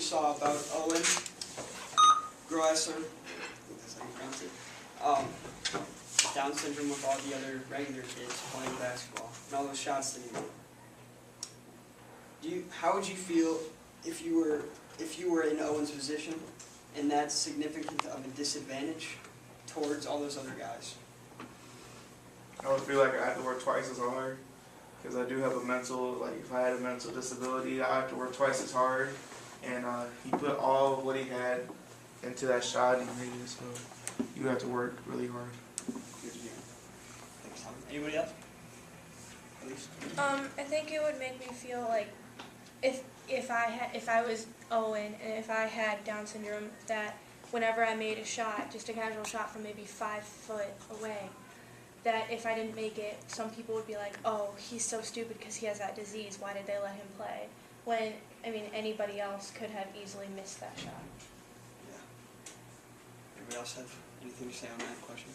saw about Owen Grosser, I think that's how you pronounce it, Down syndrome with all the other regular kids playing basketball, and all those shots that he made. How would you feel if you were in Owen's position, and that's significant of a disadvantage towards all those other guys? I would feel like I have to work twice as hard because I do have a mental, like if I had a mental disability, I have to work twice as hard. And he put all of what he had into that shot and he made it, so you have to work really hard. Thanks, Tom. Anybody else? Elise? I think it would make me feel like if I was Owen and if I had Down syndrome, that whenever I made a shot, just a casual shot from maybe 5 foot away, that if I didn't make it, some people would be like, oh, he's so stupid because he has that disease, why did they let him play? When, I mean, anybody else could have easily missed that shot. Yeah. Anybody else have anything to say on that question?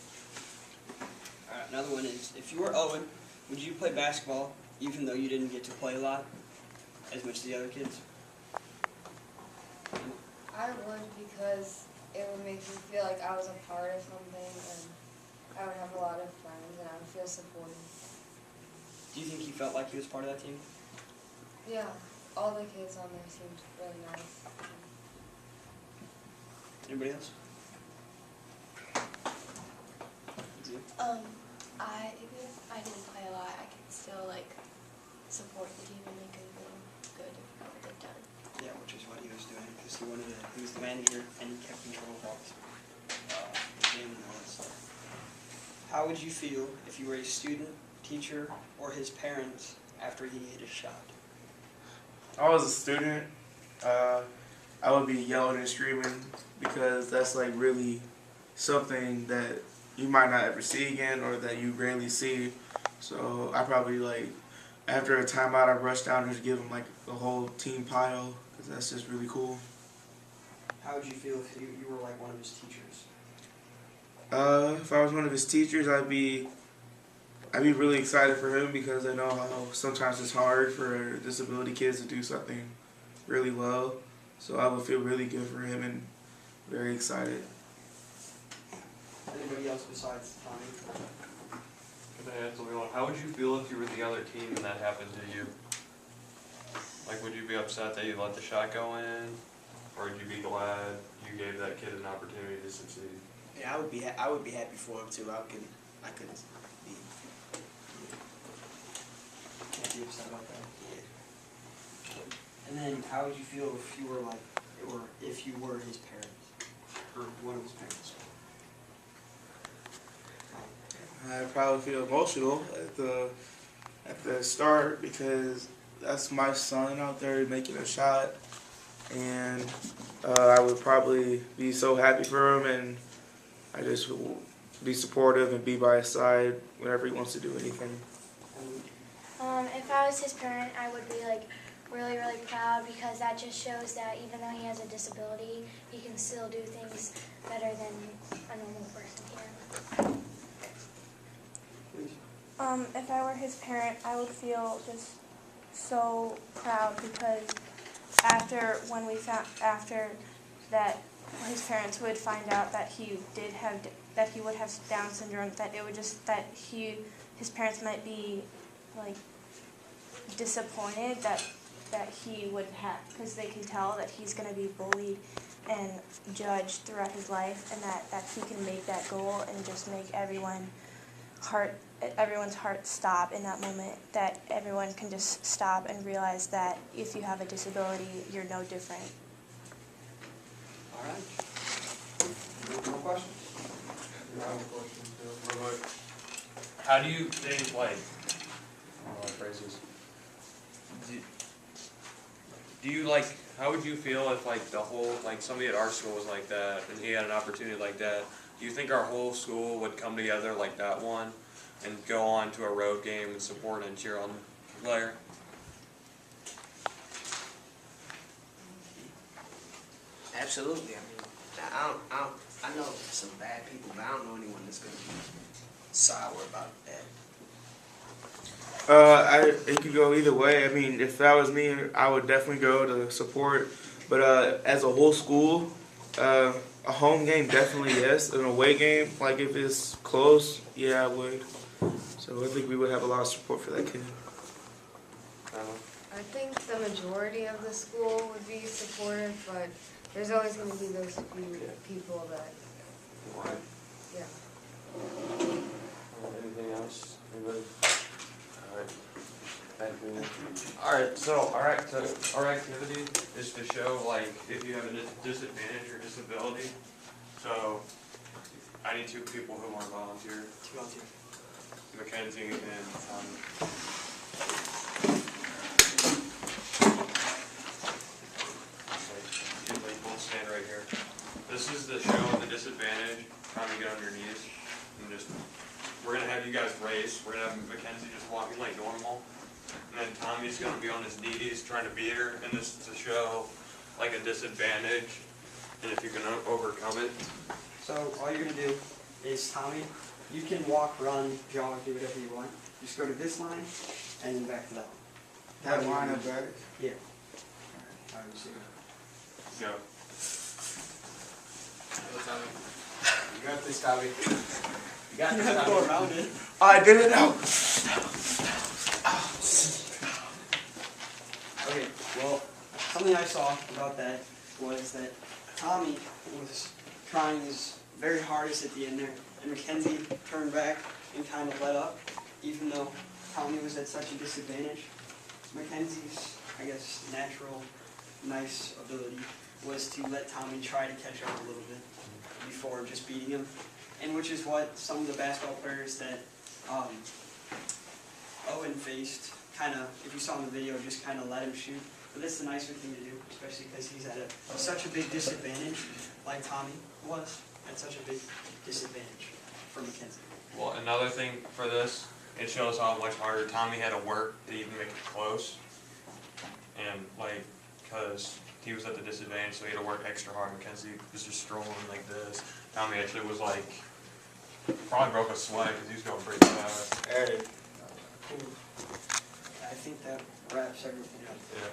Alright, another one is, if you were Owen, would you play basketball even though you didn't get to play a lot as much as the other kids? I would, because it would make me feel like I was a part of something, and I would have a lot of friends, and I would feel supported. Do you think he felt like he was part of that team? Yeah, all the kids on there seemed really nice. Anybody else? Even if I didn't play a lot, I could still support the team and make them feel good for what they've done. Yeah, which is what he was doing, because he was the manager and he kept control of all the game and all that stuff. How would you feel if you were a student, teacher, or his parents after he hit a shot? If I was a student, I would be yelling and screaming because that's like really something that you might not ever see again or that you rarely see. So I probably after a timeout, I rush down and just give him a whole team pile because that's just really cool. How would you feel if you were one of his teachers? If I was one of his teachers, I'd be really excited for him because I know how sometimes it's hard for disability kids to do something really well. So I would feel really good for him and very excited. Anybody else besides Tommy? Could I answer one? How would you feel if you were the other team and that happened to you? Would you be upset that you let the shot go in? Or would you be glad you gave that kid an opportunity to succeed? Yeah, I would be happy for him too. I couldn't be. Can't be upset about that. Yeah. And then, how would you feel if you were if you were his parents or one of his parents? I'd probably feel emotional at the start because that's my son out there making a shot, and I would probably be so happy for him, and I just would be supportive and be by his side whenever he wants to do anything. If I was his parent, I would be really, really proud because that just shows that even though he has a disability, he can still do things better than a normal person can. If I were his parent, I would feel just so proud because after that his parents would find out that he would have Down syndrome, that it would just his parents might be disappointed that he would have, because they can tell that he's going to be bullied and judged throughout his life, and that he can make that goal and just make everyone's heart stop in that moment, that everyone can just stop and realize that if you have a disability, you're no different. All right. Any more questions? I have a question too. How do you think, I don't know how to phrase this. Do you how would you feel if the whole, somebody at our school was like that and he had an opportunity like that? Do you think our whole school would come together like that one and go on to a road game and support and cheer on the player? Absolutely. I know some bad people, but I don't know anyone that's going to be sour about that. It could go either way. I mean, if that was me, I would definitely go to support But as a whole school, a home game definitely yes. An away game, like if it's close, yeah, I would. So I think we would have a lot of support for that kid. I think the majority of the school would be supportive, but there's always going to be those few people that, yeah. Anything else? Anybody? Alright. Thank you. Alright, so our activity is to show like if you have a disadvantage or disability. So I need 2 people who want to volunteer. 2 volunteer. Mackenzie and like both stand right here. This is the show of the disadvantage. Trying to get on your knees and just. We're gonna have you guys race. We're gonna have Mackenzie just walking like normal, and then Tommy's gonna be on his knees trying to beat her, and this is to show like a disadvantage, and if you can overcome it. So all you're gonna do is, Tommy, you can walk, run, jog, do whatever you want. Just go to this line and then back to that one. That line up back? Yeah. All right, so Go. You got this, Tommy. You got you this, have to go Tommy. around it. I did it now. Okay, well, something I saw about that was that Tommy was trying his very hardest at the end there, and Mackenzie turned back and kind of let up, even though Tommy was at such a disadvantage. Mackenzie's, I guess, natural, nice ability was to let Tommy try to catch up a little bit before just beating him, and which is what some of the basketball players that Owen faced, kind of, if you saw in the video, just kind of let him shoot. But that's the nicer thing to do, especially because he's at such a big disadvantage, like Tommy was, at such a big disadvantage for Mackenzie. Well, another thing for this, it shows how much harder Tommy had to work to even make it close, and like, cause he was at the disadvantage, so he had to work extra hard. Mackenzie was just strolling like this. Tommy actually was like, probably broke a sweat because he was going pretty fast. Cool. I think that wraps everything up. Yeah.